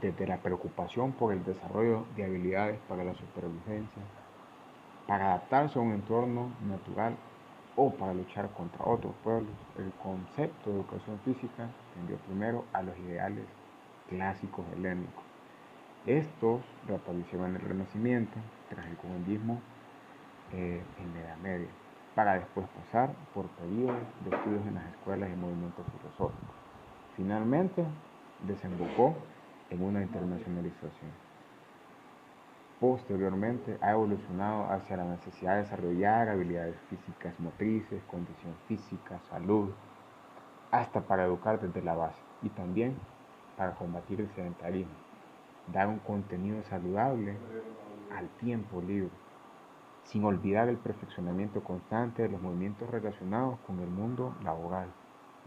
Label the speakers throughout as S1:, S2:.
S1: desde la preocupación por el desarrollo de habilidades para la supervivencia, para adaptarse a un entorno natural o para luchar contra otros pueblos. El concepto de educación física tendió primero a los ideales clásicos helénicos. Estos reaparecieron en el Renacimiento, tras el comunismo en la Edad Media, para después pasar por periodos de estudios en las escuelas y movimientos filosóficos. Finalmente, desembocó en una internacionalización. Posteriormente, ha evolucionado hacia la necesidad de desarrollar habilidades físicas motrices, condición física, salud, hasta para educar desde la base y también para combatir el sedentarismo, dar un contenido saludable al tiempo libre, sin olvidar el perfeccionamiento constante de los movimientos relacionados con el mundo laboral,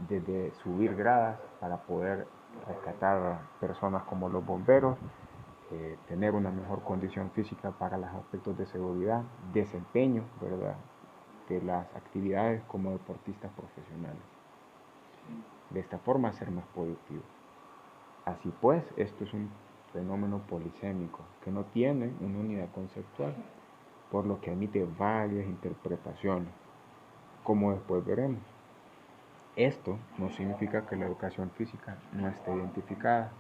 S1: desde subir gradas para poder rescatar a personas como los bomberos, tener una mejor condición física para los aspectos de seguridad, desempeño, ¿verdad?, de las actividades como deportistas profesionales. De esta forma ser más productivo. Así pues, esto es un fenómeno polisémico que no tiene una unidad conceptual, por lo que admite varias interpretaciones, como después veremos. Esto no significa que la educación física no esté identificada,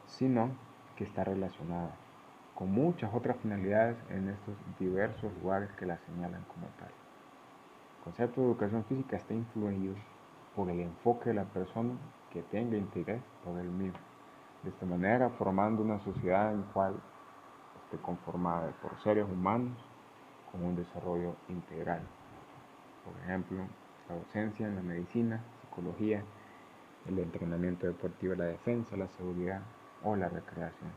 S1: sino que está relacionada con muchas otras finalidades en estos diversos lugares que la señalan como tal. El concepto de educación física está influido por el enfoque de la persona que tenga interés por el mismo. De esta manera, formando una sociedad en la cual esté conformada por seres humanos con un desarrollo integral. Por ejemplo, la docencia en la medicina, psicología, el entrenamiento deportivo, la defensa, la seguridad o la recreación.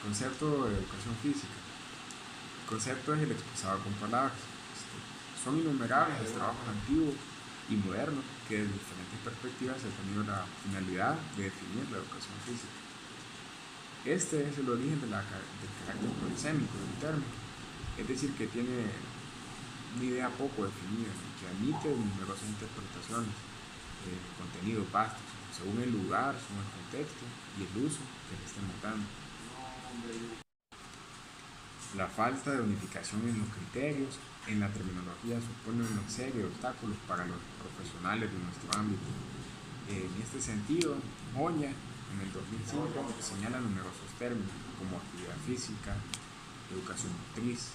S2: Concepto de educación física. El concepto es el expresado con palabras. Son innumerables los trabajos antiguos y modernos que desde diferentes perspectivas han tenido la finalidad de definir la educación física. Este es el origen del carácter polisémico del término, es decir, que tiene una idea poco definida, que admite numerosas interpretaciones, contenidos vastos, según el lugar, según el contexto y el uso que le estemos dando. La falta de unificación en los criterios, en la terminología, supone una serie de obstáculos para los profesionales de nuestro ámbito. En este sentido, Moya, en el 2005, señala numerosos términos como actividad física, educación motriz,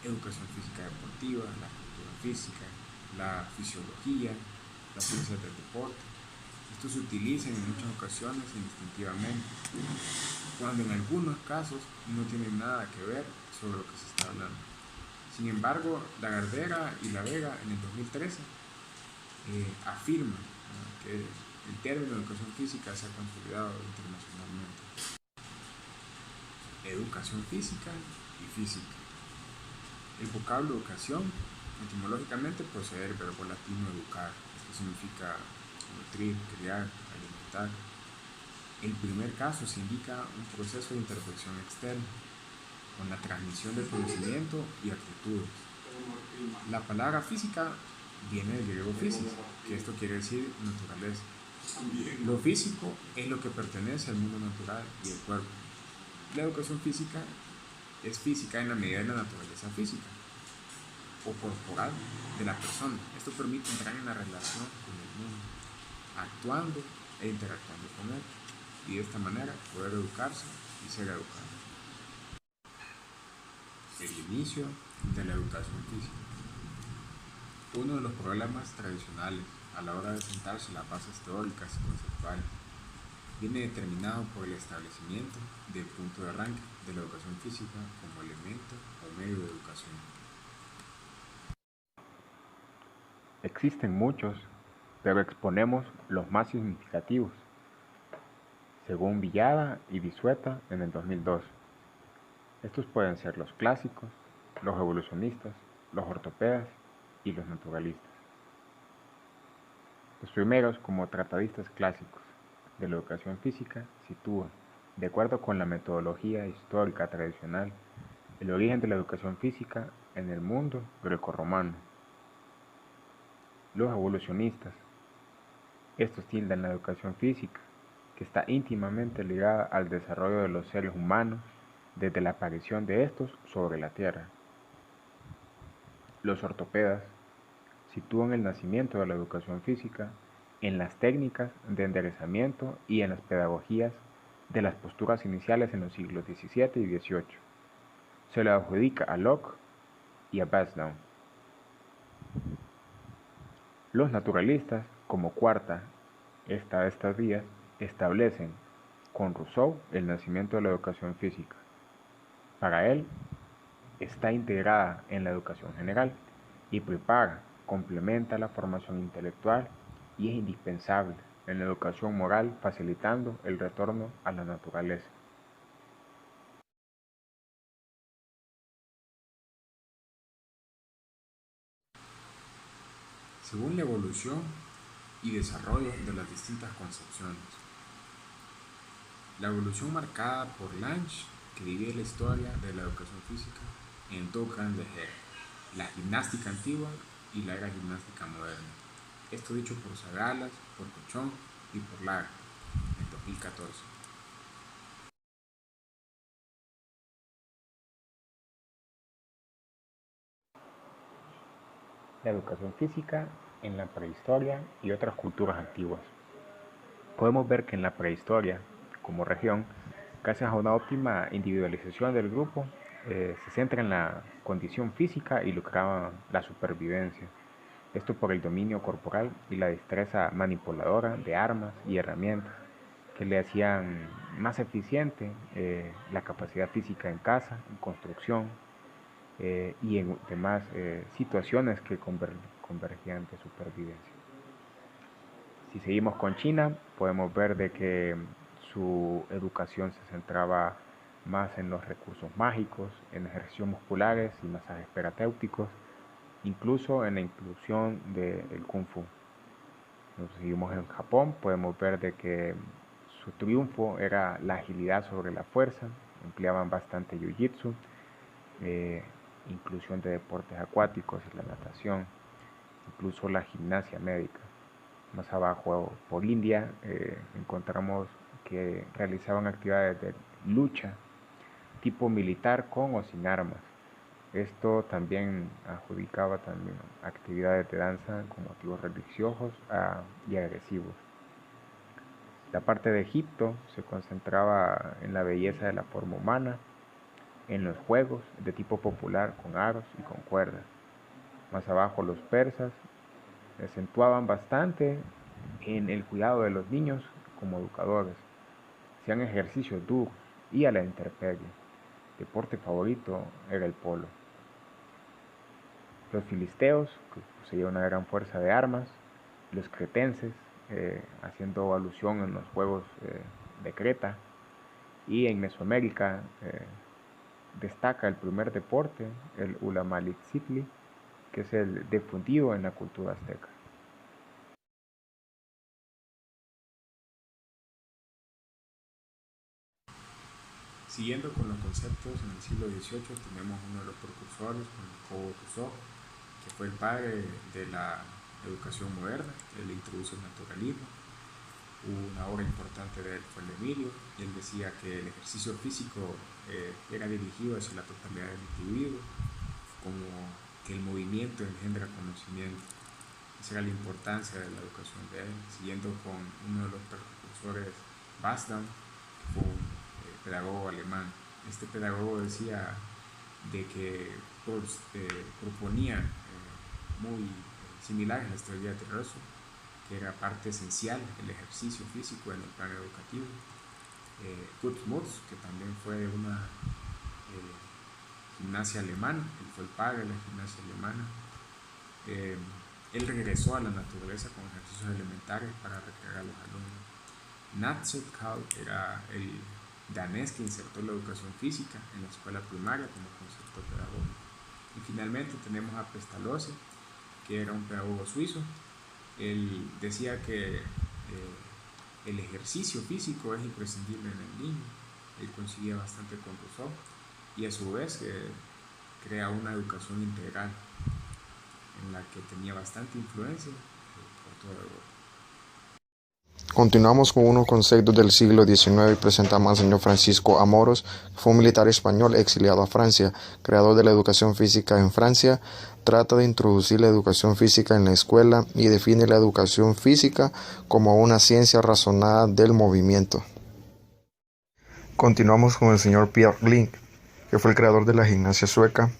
S2: educación física deportiva, la cultura física, la fisiología, las ciencias del deporte. Estos se utilizan en muchas ocasiones indistintivamente, cuando en algunos casos no tienen nada que ver sobre lo que se está hablando. Sin embargo, Lagardera y La Vega en el 2013 afirman que el término de educación física se ha consolidado internacionalmente. Educación física y física. El vocablo educación etimológicamente procede del verbo latino educar, que significa nutrir, criar, alimentar. En el primer caso se indica un proceso de intervención externa, con la transmisión de conocimiento y actitudes. La palabra física viene del griego physis, que esto quiere decir naturaleza. Lo físico es lo que pertenece al mundo natural y el cuerpo. La educación física es física en la medida de la naturaleza física o corporal de la persona. Esto permite entrar en la relación con el mundo, actuando e interactuando con él, y de esta manera poder educarse y ser educado. El inicio de la educación física. Uno de los problemas tradicionales a la hora de sentarse las bases teóricas y conceptuales viene determinado por el establecimiento del punto de arranque de la educación física como elemento o medio de educación.
S1: Existen muchos, pero exponemos los más significativos, según Villada y Bisueta en el 2002. Estos pueden ser los clásicos, los evolucionistas, los ortopedas y los naturalistas. Los primeros, como tratadistas clásicos de la educación física, sitúan, de acuerdo con la metodología histórica tradicional, el origen de la educación física en el mundo grecorromano. Los evolucionistas Estos tildan la educación física, que está íntimamente ligada al desarrollo de los seres humanos desde la aparición de estos sobre la Tierra. Los ortopedas sitúan el nacimiento de la educación física en las técnicas de enderezamiento y en las pedagogías de las posturas iniciales en los siglos XVII y XVIII. Se le adjudica a Locke y a Basdown. Los naturalistas, como cuarta de estas vías, establecen con Rousseau el nacimiento de la educación física. Para él, está integrada en la educación general y prepara, complementa la formación intelectual y es indispensable en la educación moral, facilitando el retorno a la naturaleza.
S2: Según la evolución y desarrollo de las distintas concepciones. La evolución marcada por Lange, que divide la historia de la educación física en dos grandes eras, la gimnástica antigua y la era gimnástica moderna. Esto dicho por Zagalas, por Cochón y por Lara en 2014.
S1: La educación física en la prehistoria y otras culturas antiguas. Podemos ver que en la prehistoria, como región, gracias a una óptima individualización del grupo, se centra en la condición física y lucraba la supervivencia. Esto por el dominio corporal y la destreza manipuladora de armas y herramientas que le hacían más eficiente la capacidad física en caza, en construcción y en demás situaciones que convergían de supervivencia. Si seguimos con China, podemos ver de que su educación se centraba más en los recursos mágicos, en ejercicios musculares y masajes terapéuticos, incluso en la inclusión del Kung Fu. Nos seguimos en Japón, podemos ver de que su triunfo era la agilidad sobre la fuerza, empleaban bastante jiu-jitsu, eh, inclusión de deportes acuáticos y la natación, incluso la gimnasia médica. Más abajo por India encontramos que realizaban actividades de lucha tipo militar con o sin armas. Esto también adjudicaba también actividades de danza con motivos religiosos y agresivos. La parte de Egipto se concentraba en la belleza de la forma humana, en los juegos de tipo popular con aros y con cuerdas. Más abajo los persas acentuaban bastante en el cuidado de los niños como educadores. Hacían ejercicios duros y a la intemperie. Deporte favorito era el polo. Los filisteos, que poseían una gran fuerza de armas, los cretenses, haciendo alusión en los juegos de Creta, y en Mesoamérica destaca el primer deporte, el Ulamalitzitli, que es el difundido en la cultura azteca.
S2: Siguiendo con los conceptos, en el siglo XVIII tenemos uno de los precursores, como Rousseau, que fue el padre de la educación moderna. Él introduce el naturalismo. Una obra importante de él fue el de Emilio, y él decía que el ejercicio físico era dirigido hacia la totalidad del individuo, como que el movimiento engendra conocimiento. Esa era la importancia de la educación de él. Siguiendo con uno de los precursores, Basdan, que fue un pedagogo alemán. Este pedagogo decía de que proponía muy similares a las teorías de Russell, que era parte esencial el ejercicio físico en el plan educativo. Kurt Schmutz, que también fue una gimnasia alemana, él fue el padre de la gimnasia alemana. Él regresó a la naturaleza con ejercicios elementales para recrear a los alumnos. Natset Kahl era el danés que insertó la educación física en la escuela primaria como concepto pedagógico. Y finalmente tenemos a Pestalozzi, que era un pedagogo suizo. Él decía que el ejercicio físico es imprescindible en el niño. Él coincidía bastante con Rousseau y a su vez crea una educación integral en la que tenía bastante influencia por toda Europa.
S3: Continuamos con unos conceptos del siglo XIX y presentamos al señor Francisco Amoros, que fue un militar español exiliado a Francia, creador de la educación física en Francia. Trata de introducir la educación física en la escuela y define la educación física como una ciencia razonada del movimiento. Continuamos con el señor Pierre Link, que fue el creador de la gimnasia sueca.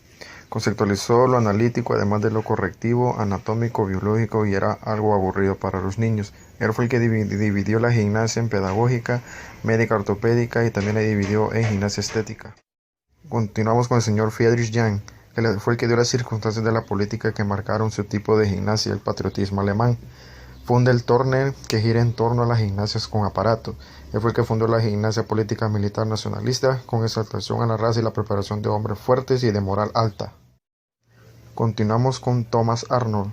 S3: Conceptualizó lo analítico además de lo correctivo, anatómico, biológico y era algo aburrido para los niños. Él fue el que dividió la gimnasia en pedagógica, médica ortopédica y también la dividió en gimnasia estética. Continuamos con el señor Friedrich Jahn, que fue el que dio las circunstancias de la política que marcaron su tipo de gimnasia, el patriotismo alemán. Funda el Turner, que gira en torno a las gimnasias con aparato. Él fue el que fundó la gimnasia política militar nacionalista, con exaltación a la raza y la preparación de hombres fuertes y de moral alta. Continuamos con Thomas Arnold.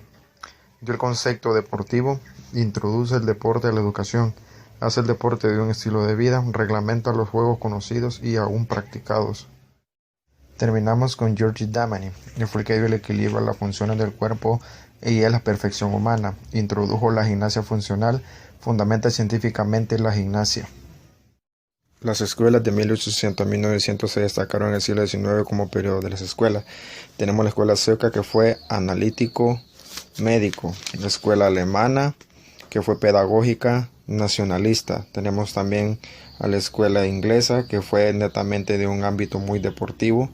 S3: Dio el concepto deportivo, introduce el deporte a la educación, hace el deporte de un estilo de vida, reglamenta los juegos conocidos y aún practicados. Terminamos con George Damany, que fue el que dio el equilibrio a las funciones del cuerpo y a la perfección humana. Introdujo la gimnasia funcional, fundamenta científicamente la gimnasia. Las escuelas de 1800 a 1900 se destacaron en el siglo XIX como periodo de las escuelas. Tenemos la escuela sueca, que fue analítico médico, la escuela alemana, que fue pedagógica nacionalista. Tenemos también a la escuela inglesa, que fue netamente de un ámbito muy deportivo.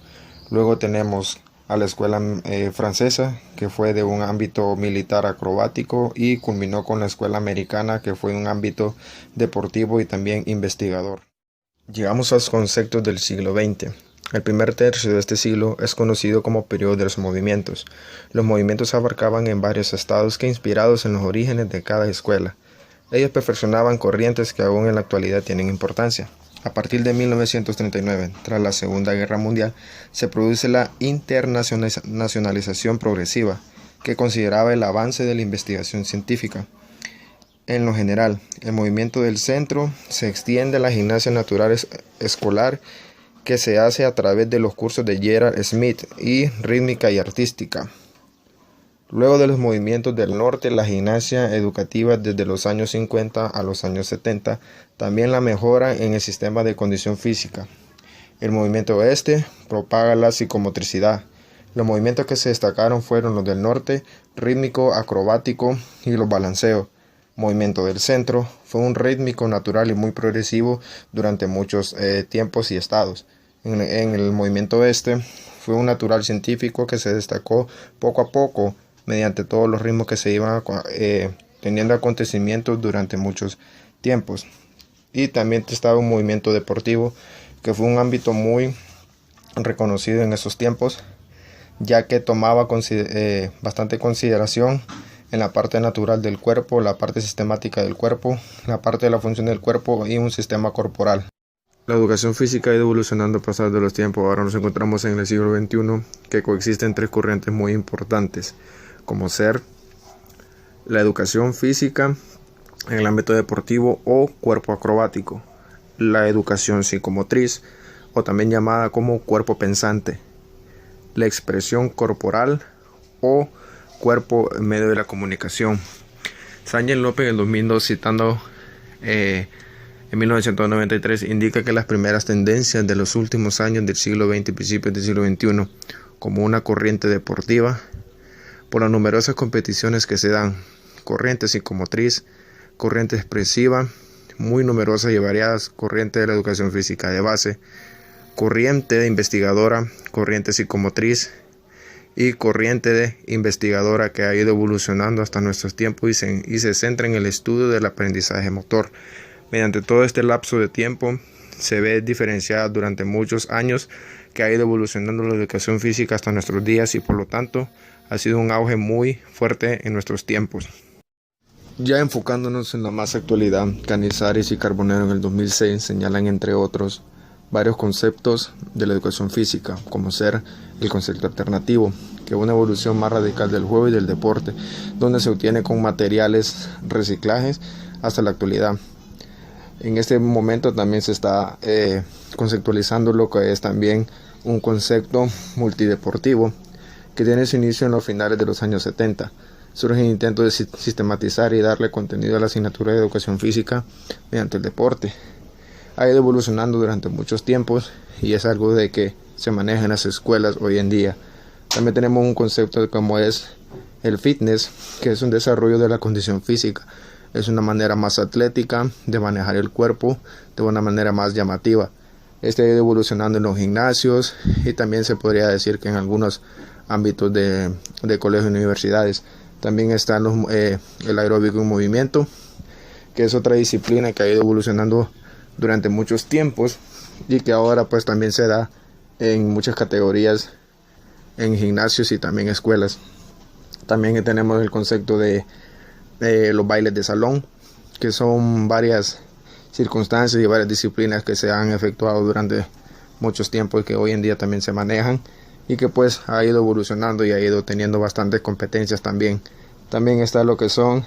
S3: Luego tenemos a la escuela francesa, que fue de un ámbito militar acrobático, y culminó con la escuela americana, que fue un ámbito deportivo y también investigador. Llegamos a los conceptos del siglo XX. El primer tercio de este siglo es conocido como periodo de los movimientos. Los movimientos abarcaban en varios estados que, inspirados en los orígenes de cada escuela, ellos perfeccionaban corrientes que aún en la actualidad tienen importancia. A partir de 1939, tras la Segunda Guerra Mundial, se produce la internacionalización progresiva, que consideraba el avance de la investigación científica. En lo general, el movimiento del centro se extiende a la gimnasia natural escolar, que se hace a través de los cursos de Gerard Smith y rítmica y artística. Luego de los movimientos del norte, la gimnasia educativa desde los años 50 a los años 70, también la mejora en el sistema de condición física. El movimiento oeste propaga la psicomotricidad. Los movimientos que se destacaron fueron los del norte, rítmico, acrobático y los balanceos. Movimiento del centro fue un rítmico natural y muy progresivo durante muchos tiempos y estados. En el movimiento oeste fue un natural científico que se destacó poco a poco mediante todos los ritmos que se iban teniendo acontecimientos durante muchos tiempos. Y también estaba un movimiento deportivo, que fue un ámbito muy reconocido en esos tiempos, ya que tomaba bastante consideración en la parte natural del cuerpo, la parte sistemática del cuerpo, la parte de la función del cuerpo y un sistema corporal. La educación física ha ido evolucionando a pasar de los tiempos. Ahora nos encontramos en el siglo XXI, que coexisten tres corrientes muy importantes, como ser la educación física en el ámbito deportivo o cuerpo acrobático, la educación psicomotriz, o también llamada como cuerpo pensante, la expresión corporal o cuerpo en medio de la comunicación. Sánchez López en el 2002, citando en 1993, indica que las primeras tendencias de los últimos años del siglo XX y principios del siglo XXI, como una corriente deportiva, por las numerosas competiciones que se dan, corriente psicomotriz, corriente expresiva, muy numerosas y variadas, corriente de la educación física de base, corriente de investigadora, corriente psicomotriz y corriente de investigadora, que ha ido evolucionando hasta nuestros tiempos y se centra en el estudio del aprendizaje motor. Mediante todo este lapso de tiempo se ve diferenciada durante muchos años, que ha ido evolucionando la educación física hasta nuestros días, y por lo tanto ha sido un auge muy fuerte en nuestros tiempos. Ya enfocándonos en la más actualidad, Canizares y Carbonero en el 2006 señalan, entre otros, varios conceptos de la educación física, como ser el concepto alternativo, que es una evolución más radical del juego y del deporte, donde se obtiene con materiales reciclajes hasta la actualidad. En este momento también se está conceptualizando lo que es también un concepto multideportivo, que tiene su inicio en los finales de los años 70. surgen intentos de sistematizar y darle contenido a la asignatura de educación física mediante el deporte. Ha ido evolucionando durante muchos tiempos y es algo de que se maneja en las escuelas hoy en día. También tenemos un concepto de cómo es el fitness, que es un desarrollo de la condición física. Es una manera más atlética de manejar el cuerpo de una manera más llamativa. Este ha ido evolucionando en los gimnasios y también se podría decir que en algunos ámbitos de colegios y universidades. También está el aeróbico en movimiento, que es otra disciplina que ha ido evolucionando durante muchos tiempos y que ahora pues también se da en muchas categorías en gimnasios y también escuelas. También tenemos el concepto de los bailes de salón, que son varias circunstancias y varias disciplinas que se han efectuado durante muchos tiempos y que hoy en día también se manejan y que pues ha ido evolucionando y ha ido teniendo bastantes competencias también. También está lo que son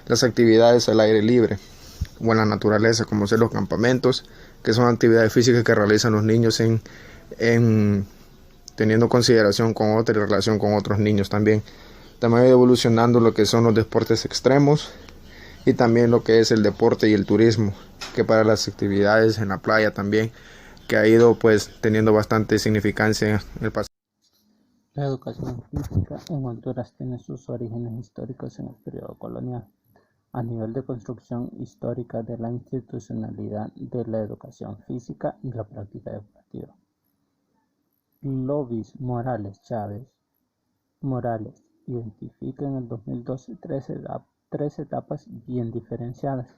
S3: las actividades al aire libre o en la naturaleza, como ser los campamentos, que son actividades físicas que realizan los niños en teniendo consideración con otra y relación con otros niños también. También ha ido evolucionando lo que son los deportes extremos y también lo que es el deporte y el turismo, que para las actividades en la playa también, que ha ido pues teniendo bastante significancia en el pasado.
S4: La educación física en Honduras tiene sus orígenes históricos en el periodo colonial. A nivel de construcción histórica de la institucionalidad de la educación física y la práctica deportiva. Lovis Morales Chávez Morales identifica en el 2012 tres etapas bien diferenciadas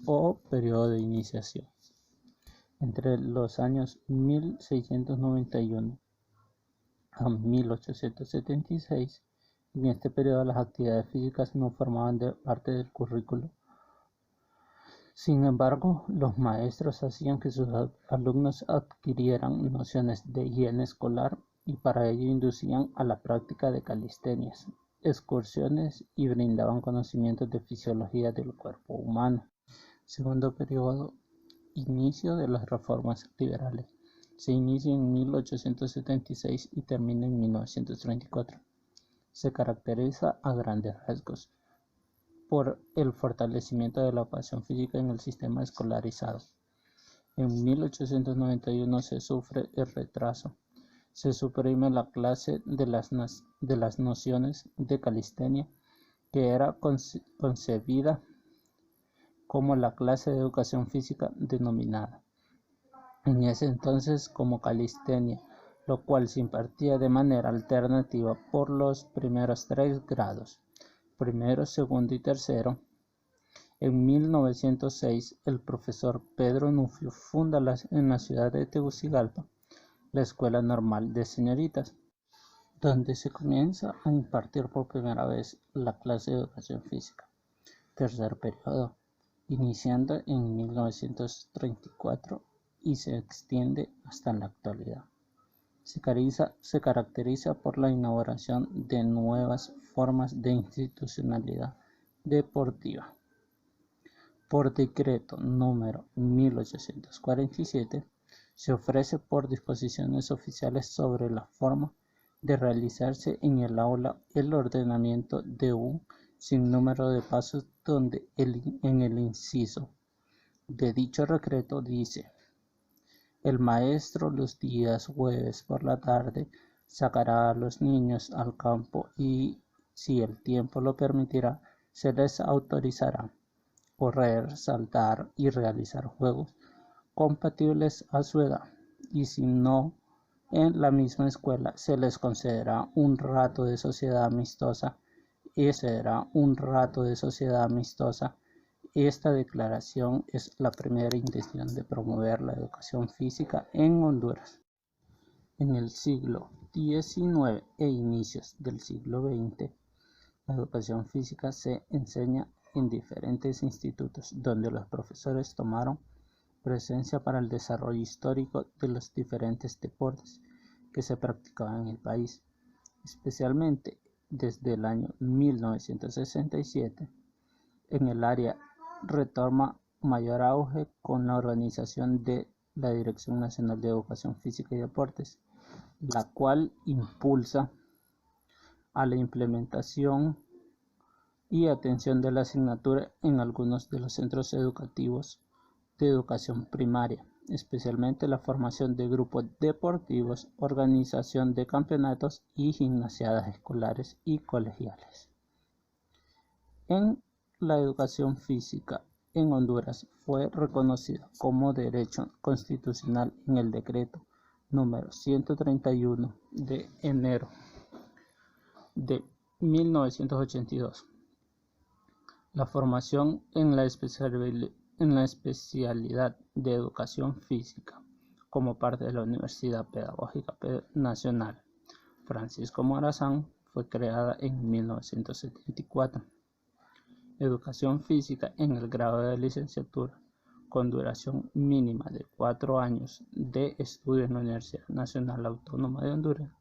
S4: o periodo de iniciación. Entre los años 1691 a 1876, en este periodo las actividades físicas no formaban parte del currículo. Sin embargo, los maestros hacían que sus alumnos adquirieran nociones de higiene escolar y para ello inducían a la práctica de calistenias, excursiones y brindaban conocimientos de fisiología del cuerpo humano. Segundo periodo, inicio de las reformas liberales. Se inicia en 1876 y termina en 1934. Se caracteriza a grandes rasgos por el fortalecimiento de la educación física en el sistema escolarizado. En 1891 se sufre el retraso. Se suprime la clase de las nociones de calistenia, que era concebida como la clase de educación física denominada en ese entonces como calistenia, lo cual se impartía de manera alternativa por los primeros 3 grados, primero, segundo y tercero. En 1906, el profesor Pedro Nufio funda en la ciudad de Tegucigalpa la Escuela Normal de Señoritas, donde se comienza a impartir por primera vez la clase de educación física. Tercer periodo, iniciando en 1934 y se extiende hasta la actualidad. Se caracteriza por la inauguración de nuevas formas de institucionalidad deportiva. Por decreto número 1847, se ofrece por disposiciones oficiales sobre la forma de realizarse en el aula el ordenamiento de un sinnúmero de pasos donde en el inciso de dicho decreto dice: el maestro los días jueves por la tarde sacará a los niños al campo y, si el tiempo lo permitirá, se les autorizará correr, saltar y realizar juegos compatibles a su edad, y si no, en la misma escuela se les concederá un rato de sociedad amistosa. Esta declaración es la primera intención de promover la educación física en Honduras. En el siglo XIX e inicios del siglo XX, la educación física se enseña en diferentes institutos, donde los profesores tomaron presencia para el desarrollo histórico de los diferentes deportes que se practicaban en el país, especialmente desde el año 1967. En el área retoma mayor auge con la organización de la Dirección Nacional de Educación Física y Deportes, la cual impulsa a la implementación y atención de la asignatura en algunos de los centros educativos de educación primaria, especialmente la formación de grupos deportivos, organización de campeonatos y gimnasiadas escolares y colegiales. En la educación física en Honduras fue reconocida como derecho constitucional en el decreto número 131 de enero de 1982. La formación en la especialidad de educación física como parte de la Universidad Pedagógica Nacional Francisco Morazán fue creada en 1974. Educación física en el grado de licenciatura con duración mínima de 4 años de estudio en la Universidad Nacional Autónoma de Honduras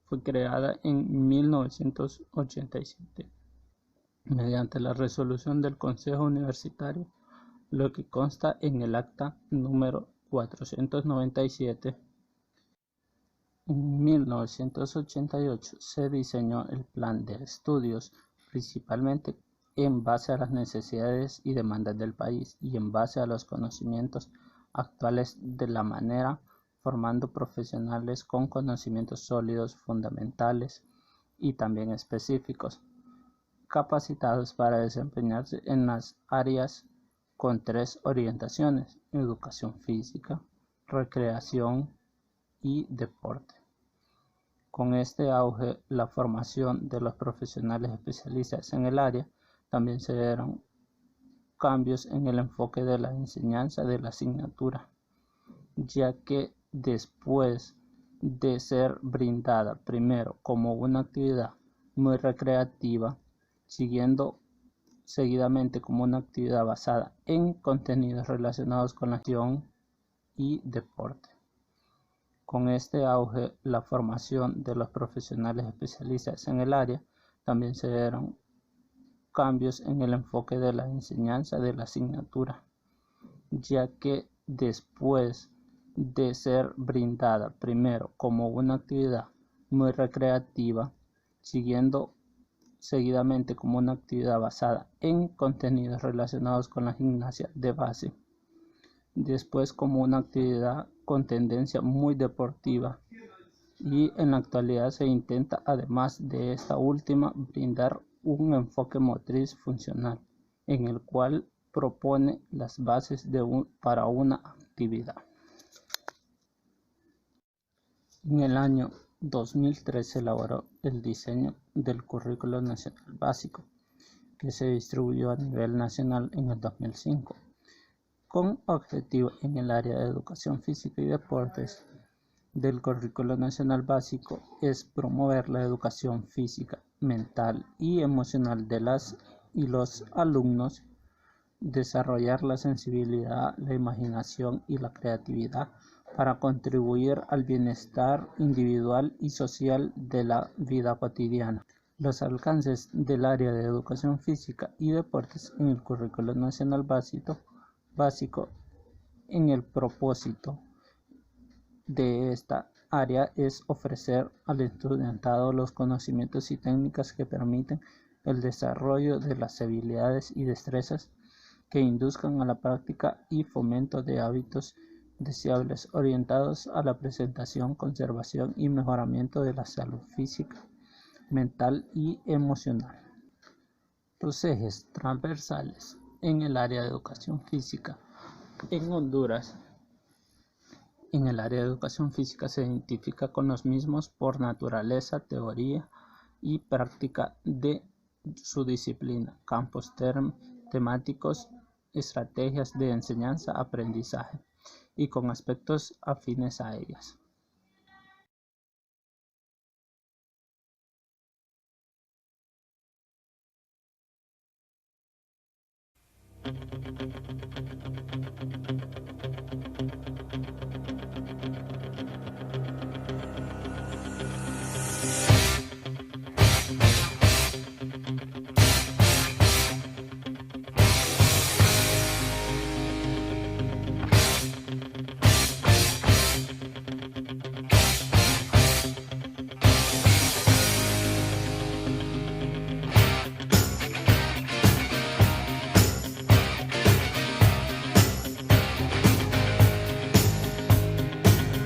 S4: fue creada en 1987 mediante la resolución del Consejo Universitario, lo que consta en el acta número 497. En 1988 se diseñó el plan de estudios, principalmente en base a las necesidades y demandas del país y en base a los conocimientos actuales de la manera, formando profesionales con conocimientos sólidos, fundamentales y también específicos, capacitados para desempeñarse en las áreas con 3 orientaciones: educación física, recreación y deporte. Con este auge, la formación de los profesionales especialistas en el área, también se dieron cambios en el enfoque de la enseñanza de la asignatura, ya que después de ser brindada primero como una actividad muy recreativa, seguidamente como una actividad basada en contenidos relacionados con la acción y deporte. Con este auge, la formación de los profesionales especialistas en el área, también se dieron cambios en el enfoque de la enseñanza de la asignatura, ya que después de ser brindada primero como una actividad muy recreativa, seguidamente como una actividad basada en contenidos relacionados con la gimnasia de base, después como una actividad con tendencia muy deportiva, y en la actualidad se intenta, además de esta última, brindar un enfoque motriz funcional, en el cual propone las bases para una actividad. En el año 2003 se elaboró el diseño del Currículo Nacional Básico, que se distribuyó a nivel nacional en el 2005, con objetivo en el área de educación física y deportes. Del Currículo Nacional Básico es promover la educación física, mental y emocional de las y los alumnos, desarrollar la sensibilidad, la imaginación y la creatividad para contribuir al bienestar individual y social de la vida cotidiana. Los alcances del área de educación física y deportes en el Currículo Nacional Básico en el propósito de esta área es ofrecer al estudiantado los conocimientos y técnicas que permiten el desarrollo de las habilidades y destrezas que induzcan a la práctica y fomento de hábitos deseables orientados a la presentación, conservación y mejoramiento de la salud física, mental y emocional. Los ejes transversales en el área de educación física en Honduras. En el área de educación física se identifica con los mismos por naturaleza, teoría y práctica de su disciplina, campos temáticos, estrategias de enseñanza-aprendizaje y con aspectos afines a ellas.